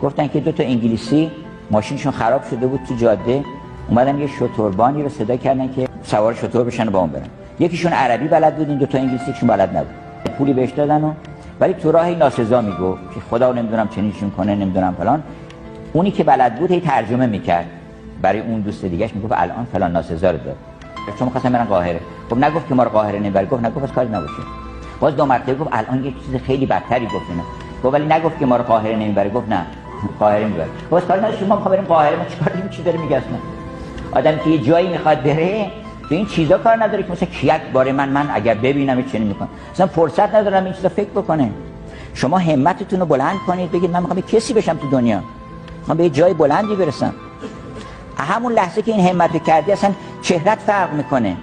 گفتن که 2 تا انگلیسی ماشینشون خراب شده بود تو جاده، اومدن یه شتربانی رو صدا کردن که سوار شتر بشن و با اون برن. یکیشون عربی بلد بود، این 2 تا انگلیسیشون بلد نبود. پولی بهش دادن ولی تو راه ناسزا میگفت که خدا نمیدونم چنینشون کنه نمیدونم فلان. اونی که بلد بود هی ترجمه میکرد برای اون دوست دیگه‌اش، میگفت الان فلان ناسزا رو داد، چون می‌خواستن برن قاهره. خب نگفت که ما رو قاهره نمیبره، گفت نگفت از کاری نباشه. باز 2 مرتبه گفت الان یه چیز خیلی بدتری گفت اینا. گفت ولی نگفت که ما رو قاهره نمیبره، گفت نه قاهره میبره. باز کاری نداشت، ما می‌خوایم بریم قاهره، ما چیکار داریم؟ چی داره میگه اصلا؟ آدمی که یه جایی میخواد بره تو این چیزا کار نداره که مثلا کیک باره من اگر ببینم چنین میکنم، اصلا فرصت ندارم این چیزا فکر بکنه. شما همتتون رو بلند کنید، بگید من میخوام کسی بشم تو دنیا، میخوام به یه جای بلندی برسم. همون لحظه که این همت رو کردی اصلا چهرت فرق میکنه.